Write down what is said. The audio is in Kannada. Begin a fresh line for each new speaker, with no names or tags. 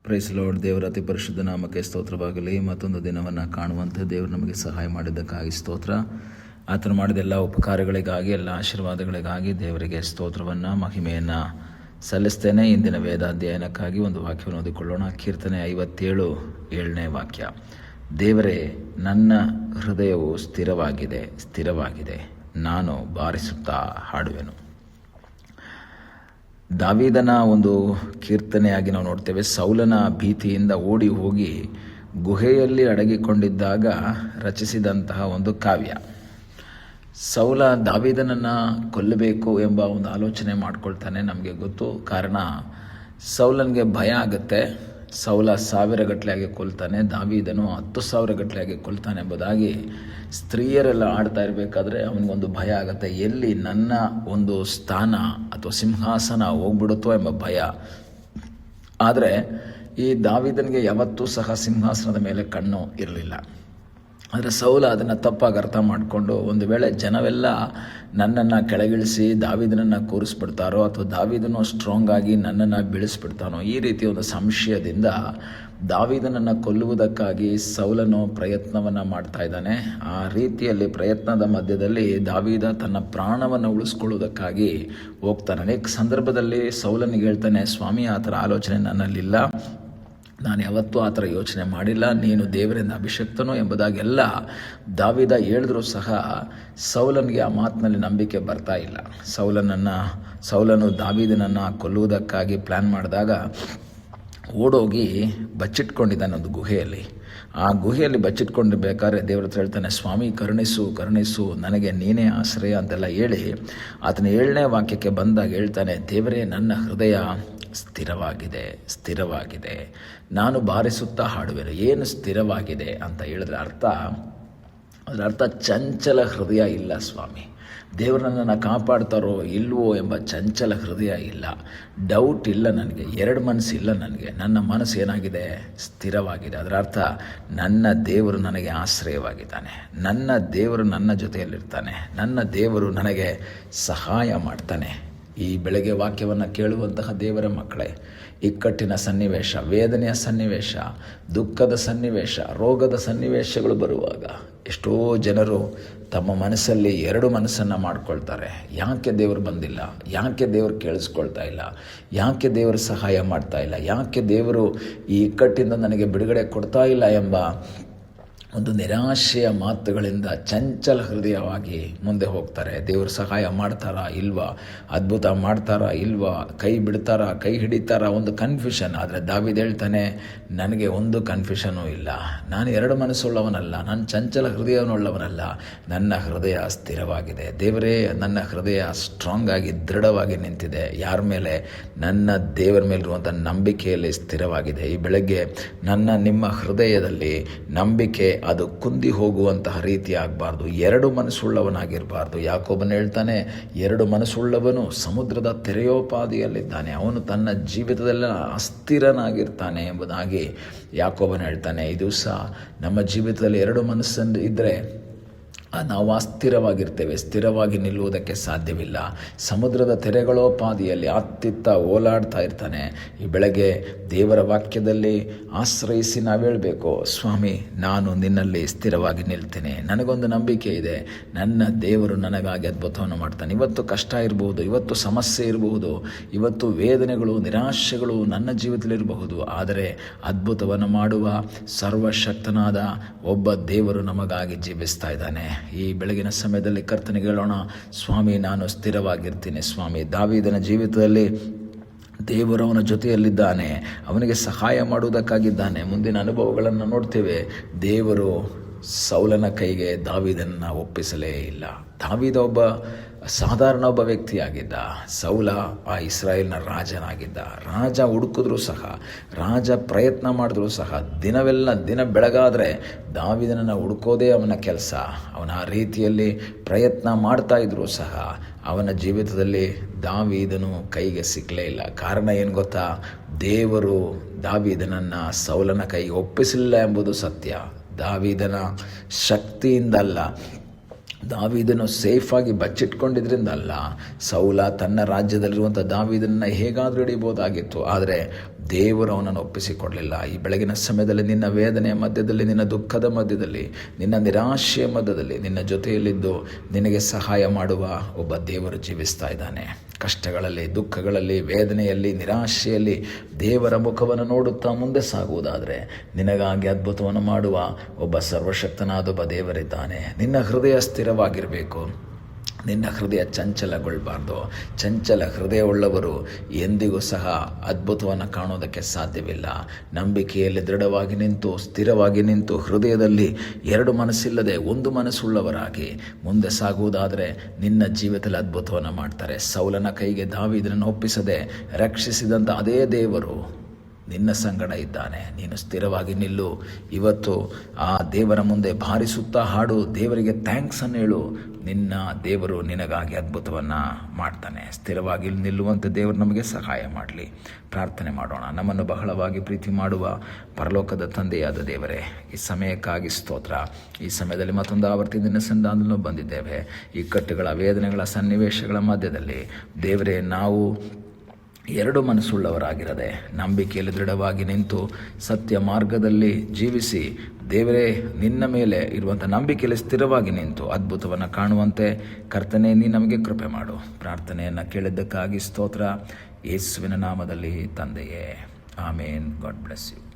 Price lord. ದೇವರ ಅತಿ ಪರಿಶುದ್ಧ ನಾಮಕ್ಕೆ ಸ್ತೋತ್ರವಾಗಲಿ. ಮತ್ತೊಂದು ದಿನವನ್ನು ಕಾಣುವಂತೆ ದೇವರು ನಮಗೆ ಸಹಾಯ ಮಾಡಿದ್ದಕ್ಕಾಗಿ ಸ್ತೋತ್ರ. ಆತನು ಮಾಡಿದ ಎಲ್ಲ ಉಪಕಾರಗಳಿಗಾಗಿ, ಎಲ್ಲ ಆಶೀರ್ವಾದಗಳಿಗಾಗಿ ದೇವರಿಗೆ ಸ್ತೋತ್ರವನ್ನು, ಮಹಿಮೆಯನ್ನು ಸಲ್ಲಿಸ್ತೇನೆ. ಇಂದಿನ ವೇದಾಧ್ಯಯನಕ್ಕಾಗಿ ಒಂದು ವಾಕ್ಯವನ್ನು ಓದಿಕೊಳ್ಳೋಣ. ಕೀರ್ತನೆ 57, 7ನೇ ವಾಕ್ಯ. ದೇವರೇ, ನನ್ನ ಹೃದಯವು ಸ್ಥಿರವಾಗಿದೆ, ನಾನು ಬಾರಿಸುತ್ತಾ ಹಾಡುವೆನು. ದಾವೀದನ ಒಂದು ಕೀರ್ತನೆಯಾಗಿ ನಾವು ನೋಡ್ತೇವೆ. ಸೌಲನ ಭೀತಿಯಿಂದ ಓಡಿ ಹೋಗಿ ಗುಹೆಯಲ್ಲಿ ಅಡಗಿಕೊಂಡಿದ್ದಾಗ ರಚಿಸಿದಂತಹ ಒಂದು ಕಾವ್ಯ. ಸೌಲ ದಾವೀದನನ್ನು ಕೊಲ್ಲಬೇಕು ಎಂಬ ಒಂದು ಆಲೋಚನೆ ಮಾಡ್ಕೊಳ್ತಾನೆ. ನಮಗೆ ಗೊತ್ತು, ಕಾರಣ ಸೌಲನಿಗೆ ಭಯ ಆಗುತ್ತೆ. ಸೌಲ 1000 ಗಟ್ಟಲೆಯಾಗಿ ಕೊಲ್ತಾನೆ, ದಾವೀದನು 10,000 ಗಟ್ಟಲೆಯಾಗಿ ಕೊಲ್ತಾನೆ ಎಂಬುದಾಗಿ ಸ್ತ್ರೀಯರೆಲ್ಲ ಆಡ್ತಾ ಇರಬೇಕಾದ್ರೆ ಅವನಿಗೊಂದು ಭಯ ಆಗುತ್ತೆ. ಎಲ್ಲಿ ನನ್ನ ಒಂದು ಸ್ಥಾನ ಅಥವಾ ಸಿಂಹಾಸನ ಹೋಗ್ಬಿಡುತ್ತೋ ಎಂಬ ಭಯ. ಆದರೆ ಈ ದಾವೀದನಿಗೆ ಯಾವತ್ತೂ ಸಹ ಸಿಂಹಾಸನದ ಮೇಲೆ ಕಣ್ಣು ಇರಲಿಲ್ಲ. ಆದರೆ ಸೌಲ ಅದನ್ನು ತಪ್ಪಾಗಿ ಅರ್ಥ ಮಾಡಿಕೊಂಡು, ಒಂದು ವೇಳೆ ಜನವೆಲ್ಲ ನನ್ನನ್ನು ಕೆಳಗಿಳಿಸಿ ದಾವೀದನನ್ನು ಕೂರಿಸ್ಬಿಡ್ತಾರೋ ಅಥವಾ ದಾವೀದನು ಸ್ಟ್ರಾಂಗ್ ಆಗಿ ನನ್ನನ್ನು ಬೀಳಿಸ್ಬಿಡ್ತಾನೋ, ಈ ರೀತಿಯ ಒಂದು ಸಂಶಯದಿಂದ ದಾವೀದನನ್ನು ಕೊಲ್ಲುವುದಕ್ಕಾಗಿ ಸೌಲನು ಪ್ರಯತ್ನವನ್ನು ಮಾಡ್ತಾ ಇದ್ದಾನೆ. ಆ ರೀತಿಯಲ್ಲಿ ಪ್ರಯತ್ನದ ಮಧ್ಯದಲ್ಲಿ ದಾವೀದ ತನ್ನ ಪ್ರಾಣವನ್ನು ಉಳಿಸ್ಕೊಳ್ಳುವುದಕ್ಕಾಗಿ ಹೋಗ್ತಾನೆ. ಅನೇಕ ಸಂದರ್ಭದಲ್ಲಿ ಸೌಲನಿಗೆ ಹೇಳ್ತಾನೆ, ಸ್ವಾಮಿ, ಆ ಥರ ಆಲೋಚನೆ ನನ್ನಲ್ಲಿಲ್ಲ, ನಾನು ಯಾವತ್ತೂ ಆ ಥರ ಯೋಚನೆ ಮಾಡಿಲ್ಲ, ನೀನು ದೇವರಿಂದ ಅಭಿಷಕ್ತನು ಎಂಬುದಾಗೆಲ್ಲ ದಾವೀದ ಹೇಳಿದ್ರೂ ಸಹ ಸೌಲನಿಗೆ ಆ ಮಾತಿನಲ್ಲಿ ನಂಬಿಕೆ ಬರ್ತಾ ಇಲ್ಲ. ಸೌಲನು ದಾವೀದನನ್ನು ಕೊಲ್ಲುವುದಕ್ಕಾಗಿ ಪ್ಲ್ಯಾನ್ ಮಾಡಿದಾಗ ಓಡೋಗಿ ಬಚ್ಚಿಟ್ಕೊಂಡಿದ್ದಾನೆ ಒಂದು ಗುಹೆಯಲ್ಲಿ. ಆ ಗುಹೆಯಲ್ಲಿ ಬಚ್ಚಿಟ್ಕೊಂಡಿರ್ಬೇಕಾದ್ರೆ ದೇವ್ರ ಹತ್ರ ಹೇಳ್ತಾನೆ, ಸ್ವಾಮಿ, ಕರುಣಿಸು, ನನಗೆ ನೀನೇ ಆಶ್ರಯ ಅಂತೆಲ್ಲ ಹೇಳಿ ಆತನ 7ನೇ ವಾಕ್ಯಕ್ಕೆ ಬಂದಾಗ ಹೇಳ್ತಾನೆ, ದೇವರೇ, ನನ್ನ ಹೃದಯ ಸ್ಥಿರವಾಗಿದೆ, ನಾನು ಬಾರಿಸುತ್ತಾ ಹಾಡುವೆನು. ಏನು ಸ್ಥಿರವಾಗಿದೆ ಅಂತ ಹೇಳಿದ್ರೆ ಅದರ ಅರ್ಥ ಚಂಚಲ ಹೃದಯ ಇಲ್ಲ ಸ್ವಾಮಿ. ದೇವರು ನನ್ನನ್ನು ಕಾಪಾಡ್ತಾರೋ ಇಲ್ವೋ ಎಂಬ ಚಂಚಲ ಹೃದಯ ಇಲ್ಲ, ಡೌಟ್ ಇಲ್ಲ ನನಗೆ, 2 ಮನಸ್ಸು ಇಲ್ಲ ನನಗೆ. ನನ್ನ ಮನಸ್ಸು ಏನಾಗಿದೆ? ಸ್ಥಿರವಾಗಿದೆ. ಅದರ ಅರ್ಥ ನನ್ನ ದೇವರು ನನಗೆ ಆಶ್ರಯವಾಗಿದ್ದಾನೆ, ನನ್ನ ದೇವರು ನನ್ನ ಜೊತೆಯಲ್ಲಿರ್ತಾನೆ, ನನ್ನ ದೇವರು ನನಗೆ ಸಹಾಯ ಮಾಡ್ತಾನೆ. ಈ ಬೆಳಗ್ಗೆ ವಾಕ್ಯವನ್ನು ಕೇಳುವಂತಹ ದೇವರ ಮಕ್ಕಳೇ, ಇಕ್ಕಟ್ಟಿನ ಸನ್ನಿವೇಶ, ವೇದನೆಯ ಸನ್ನಿವೇಶ, ದುಃಖದ ಸನ್ನಿವೇಶ, ರೋಗದ ಸನ್ನಿವೇಶಗಳು ಬರುವಾಗ ಎಷ್ಟೋ ಜನರು ತಮ್ಮ ಮನಸ್ಸಲ್ಲಿ 2 ಮನಸ್ಸನ್ನು ಮಾಡ್ಕೊಳ್ತಾರೆ. ಯಾಕೆ ದೇವರು ಬಂದಿಲ್ಲ? ಯಾಕೆ ದೇವರು ಕೇಳಿಸ್ಕೊಳ್ತಾ ಇಲ್ಲ? ಯಾಕೆ ದೇವರು ಸಹಾಯ ಮಾಡ್ತಾ ಇಲ್ಲ? ಯಾಕೆ ದೇವರು ಈ ಇಕ್ಕಟ್ಟಿಂದ ನನಗೆ ಬಿಡುಗಡೆ ಕೊಡ್ತಾ ಇಲ್ಲ ಎಂಬ ಒಂದು ನಿರಾಶೆಯ ಮಾತುಗಳಿಂದ ಚಂಚಲ ಹೃದಯವಾಗಿ ಮುಂದೆ ಹೋಗ್ತಾರೆ. ದೇವರು ಸಹಾಯ ಮಾಡ್ತಾರಾ ಇಲ್ವಾ? ಅದ್ಭುತ ಮಾಡ್ತಾರಾ ಇಲ್ವಾ? ಕೈ ಬಿಡ್ತಾರಾ, ಕೈ ಹಿಡಿತಾರಾ? ಒಂದು ಕನ್ಫ್ಯೂಷನ್. ಆದರೆ ದಾವೀದ ಹೇಳ್ತಾನೆ, ನನಗೆ ಒಂದು ಕನ್ಫ್ಯೂಷನೂ ಇಲ್ಲ, ನಾನು 2 ಮನಸ್ಸುಳ್ಳವನಲ್ಲ, ನಾನು ಚಂಚಲ ಹೃದಯವುಳ್ಳವನಲ್ಲ, ನನ್ನ ಹೃದಯ ಸ್ಥಿರವಾಗಿದೆ. ದೇವರೇ, ನನ್ನ ಹೃದಯ ಸ್ಟ್ರಾಂಗ್ ಆಗಿ ದೃಢವಾಗಿ ನಿಂತಿದೆ. ಯಾರ ಮೇಲೆ? ನನ್ನ ದೇವರ ಮೇಲಿರುವಂಥ ನಂಬಿಕೆಯಲ್ಲಿ ಸ್ಥಿರವಾಗಿದೆ. ಈ ಬೆಳಗ್ಗೆ ನಿಮ್ಮ ಹೃದಯದಲ್ಲಿ ನಂಬಿಕೆ ಅದು ಕುಂದಿ ಹೋಗುವಂತಹ ರೀತಿ ಆಗಬಾರ್ದು. 2 ಮನಸ್ಸುಳ್ಳವನಾಗಿರಬಾರ್ದು. ಯಾಕೋಬನು ಹೇಳ್ತಾನೆ, 2 ಮನಸ್ಸುಳ್ಳವನು ಸಮುದ್ರದ ತೆರೆಯೋಪಾದಿಯಲ್ಲಿದ್ದಾನೆ, ಅವನು ತನ್ನ ಜೀವಿತದಲ್ಲಿ ಅಸ್ಥಿರನಾಗಿರ್ತಾನೆ ಎಂಬುದಾಗಿ ಯಾಕೋಬನು ಹೇಳ್ತಾನೆ. ಈ ದಿವಸ ನಮ್ಮ ಜೀವಿತದಲ್ಲಿ 2 ಮನಸ್ಸನ್ನು ಇದ್ದರೆ ನಾವು ಅಸ್ಥಿರವಾಗಿರ್ತೇವೆ, ಸ್ಥಿರವಾಗಿ ನಿಲ್ಲುವುದಕ್ಕೆ ಸಾಧ್ಯವಿಲ್ಲ. ಸಮುದ್ರದ ತೆರೆಗಳೋಪಾದಿಯಲ್ಲಿ ಅತ್ತಿತ್ತ ಓಲಾಡ್ತಾ ಇರ್ತಾನೆ. ಈ ಬೆಳಗ್ಗೆ ದೇವರ ವಾಕ್ಯದಲ್ಲಿ ಆಶ್ರಯಿಸಿ ನಾವು ಹೇಳಬೇಕು, ಸ್ವಾಮಿ, ನಾನು ನಿನ್ನಲ್ಲಿ ಸ್ಥಿರವಾಗಿ ನಿಲ್ತೇನೆ, ನನಗೊಂದು ನಂಬಿಕೆ ಇದೆ, ನನ್ನ ದೇವರು ನನಗಾಗಿ ಅದ್ಭುತವನ್ನು ಮಾಡ್ತಾನೆ. ಇವತ್ತು ಕಷ್ಟ ಇರಬಹುದು, ಇವತ್ತು ಸಮಸ್ಯೆ ಇರಬಹುದು, ಇವತ್ತು ವೇದನೆಗಳು, ನಿರಾಶೆಗಳು ನನ್ನ ಜೀವಿತದಲ್ಲಿರಬಹುದು, ಆದರೆ ಅದ್ಭುತವನ್ನು ಮಾಡುವ ಸರ್ವಶಕ್ತನಾದ ಒಬ್ಬ ದೇವರು ನಮಗಾಗಿ ಜೀವಿಸ್ತಾ ಇದ್ದಾನೆ. ಈ ಬೆಳಗಿನ ಸಮಯದಲ್ಲಿ ಕರ್ತನಿಗೆ ಹೇಳೋಣ, ಸ್ವಾಮಿ, ನಾನು ಸ್ಥಿರವಾಗಿರ್ತೀನಿ. ಸ್ವಾಮಿ, ದಾವೀದನ ಜೀವಿತದಲ್ಲಿ ದೇವರು ಅವನ ಜೊತೆಯಲ್ಲಿದ್ದಾನೆ, ಅವನಿಗೆ ಸಹಾಯ ಮಾಡುವುದಕ್ಕಾಗಿದ್ದಾನೆ. ಮುಂದಿನ ಅನುಭವಗಳನ್ನು ನೋಡ್ತೇವೆ. ದೇವರು ಸೌಲನ ಕೈಗೆ ದಾವೀದನನ್ನು ಒಪ್ಪಿಸಲೇ ಇಲ್ಲ. ದಾವೀದ ಸಾಧಾರಣ ಒಬ್ಬ ವ್ಯಕ್ತಿಯಾಗಿದ್ದ. ಸೌಲ ಆ ಇಸ್ರಾಯೇಲ್ನ ರಾಜನಾಗಿದ್ದ. ರಾಜ ಹುಡುಕಿದ್ರೂ ಸಹ, ರಾಜ ಪ್ರಯತ್ನ ಮಾಡಿದ್ರೂ ಸಹ, ದಿನ ಬೆಳಗಾದರೆ ದಾವೀದನನ್ನು ಹುಡುಕೋದೇ ಅವನ ಕೆಲಸ. ಅವನ ಆ ರೀತಿಯಲ್ಲಿ ಪ್ರಯತ್ನ ಮಾಡ್ತಾ ಇದ್ರೂ ಸಹ ಅವನ ಜೀವಿತದಲ್ಲಿ ದಾವೀದನು ಕೈಗೆ ಸಿಕ್ಕಲೇ ಇಲ್ಲ. ಕಾರಣ ಏನು ಗೊತ್ತಾ? ದೇವರು ದಾವೀದನನ್ನು ಸೌಲನ ಕೈಗೆ ಒಪ್ಪಿಸಲಿಲ್ಲ ಎಂಬುದು ಸತ್ಯ. ದಾವೀದನ ಶಕ್ತಿಯಿಂದಲ್ಲ, ದಾವೀದನು ಸೇಫಾಗಿ ಬಚ್ಚಿಟ್ಕೊಂಡಿದ್ರಿಂದ ಅಲ್ಲ. ಸೌಲ ತನ್ನ ರಾಜ್ಯದಲ್ಲಿರುವಂಥ ದಾವೀದನನ್ನು ಹೇಗಾದರೂ ಹಿಡಿಬೋದಾಗಿತ್ತು. ಆದರೆ ದೇವರು ಅವನನ್ನು ಒಪ್ಪಿಸಿಕೊಡಲಿಲ್ಲ. ಈ ಬೆಳಗಿನ ಸಮಯದಲ್ಲಿ ನಿನ್ನ ವೇದನೆಯ ಮಧ್ಯದಲ್ಲಿ, ನಿನ್ನ ದುಃಖದ ಮಧ್ಯದಲ್ಲಿ, ನಿನ್ನ ನಿರಾಶೆಯ ಮಧ್ಯದಲ್ಲಿ ನಿನ್ನ ಜೊತೆಯಲ್ಲಿದ್ದು ನಿನಗೆ ಸಹಾಯ ಮಾಡುವ ಒಬ್ಬ ದೇವರು ಜೀವಿಸ್ತಾ ಇದ್ದಾನೆ. ಕಷ್ಟಗಳಲ್ಲಿ, ದುಃಖಗಳಲ್ಲಿ, ವೇದನೆಯಲ್ಲಿ, ನಿರಾಶೆಯಲ್ಲಿ ದೇವರ ಮುಖವನ್ನು ನೋಡುತ್ತಾ ಮುಂದೆ ಸಾಗುವುದಾದರೆ ನಿನಗಾಗಿ ಅದ್ಭುತವನ್ನು ಮಾಡುವ ಒಬ್ಬ ಸರ್ವಶಕ್ತನಾದ ಒಬ್ಬ ದೇವರಿದ್ದಾನೆ. ನಿನ್ನ ಹೃದಯ ಸ್ಥಿರವಾಗಿರಬೇಕು. ನಿನ್ನ ಹೃದಯ ಚಂಚಲಗೊಳ್ಳಬಾರ್ದು. ಚಂಚಲ ಹೃದಯವುಳ್ಳವರು ಎಂದಿಗೂ ಸಹ ಅದ್ಭುತವನ್ನು ಕಾಣೋದಕ್ಕೆ ಸಾಧ್ಯವಿಲ್ಲ. ನಂಬಿಕೆಯಲ್ಲಿ ದೃಢವಾಗಿ ನಿಂತು, ಸ್ಥಿರವಾಗಿ ನಿಂತು, ಹೃದಯದಲ್ಲಿ ಎರಡು ಮನಸ್ಸಿಲ್ಲದೆ ಒಂದು ಮನಸ್ಸುಳ್ಳವರಾಗಿ ಮುಂದೆ ಸಾಗುವುದಾದರೆ ನಿನ್ನ ಜೀವಿತದಲ್ಲಿ ಅದ್ಭುತವನ್ನು ಮಾಡ್ತಾರೆ. ಸೌಲನ ಕೈಗೆ ದಾವೀದನನ್ನು ಒಪ್ಪಿಸದೆ ರಕ್ಷಿಸಿದಂಥ ಅದೇ ದೇವರು ನಿನ್ನ ಸಂಗಡ ಇದ್ದಾನೆ. ನೀನು ಸ್ಥಿರವಾಗಿ ನಿಲ್ಲು. ಇವತ್ತು ಆ ದೇವರ ಮುಂದೆ ಬಾರಿಸುತ್ತಾ ಹಾಡು, ದೇವರಿಗೆ ಥ್ಯಾಂಕ್ಸನ್ನು ಹೇಳು. ನಿನ್ನ ದೇವರು ನಿನಗಾಗಿ ಅದ್ಭುತವನ್ನು ಮಾಡ್ತಾನೆ. ಸ್ಥಿರವಾಗಿ ನಿಲ್ಲುವಂತೆ ದೇವರು ನಮಗೆ ಸಹಾಯ ಮಾಡಲಿ. ಪ್ರಾರ್ಥನೆ ಮಾಡೋಣ. ನಮ್ಮನ್ನು ಬಹಳವಾಗಿ ಪ್ರೀತಿ ಮಾಡುವ ಪರಲೋಕದ ತಂದೆಯಾದ ದೇವರೇ, ಈ ಸಮಯಕ್ಕಾಗಿ ಸ್ತೋತ್ರ. ಈ ಸಮಯದಲ್ಲಿ ಮತ್ತೊಂದು ಆವರ್ತಿ ನಿನ್ನ ಸನ್ನಿಧಾನದಲ್ಲಿ ಬಂದಿದ್ದೇವೆ. ಈ ಕಟ್ಟುಗಳ, ವೇದನೆಗಳ, ಸನ್ನಿವೇಶಗಳ ಮಧ್ಯದಲ್ಲಿ ದೇವರೇ, ನಾವು ಎರಡು ಮನಸ್ಸುಳ್ಳವರಾಗಿರದೆ ನಂಬಿಕೆಯಲ್ಲಿ ದೃಢವಾಗಿ ನಿಂತು ಸತ್ಯ ಮಾರ್ಗದಲ್ಲಿ ಜೀವಿಸಿ, ದೇವರೇ ನಿನ್ನ ಮೇಲೆ ಇರುವಂಥ ನಂಬಿಕೆಯಲ್ಲಿ ಸ್ಥಿರವಾಗಿ ನಿಂತು ಅದ್ಭುತವನ್ನು ಕಾಣುವಂತೆ ಕರ್ತನೇ ನೀ ನಮಗೆ ಕೃಪೆ ಮಾಡು. ಪ್ರಾರ್ಥನೆಯನ್ನು ಕೇಳಿದ್ದಕ್ಕಾಗಿ ಸ್ತೋತ್ರ. ಯೇಸುವಿನ ನಾಮದಲ್ಲಿ ತಂದೆಯೇ, ಆಮೇನ್. God bless you.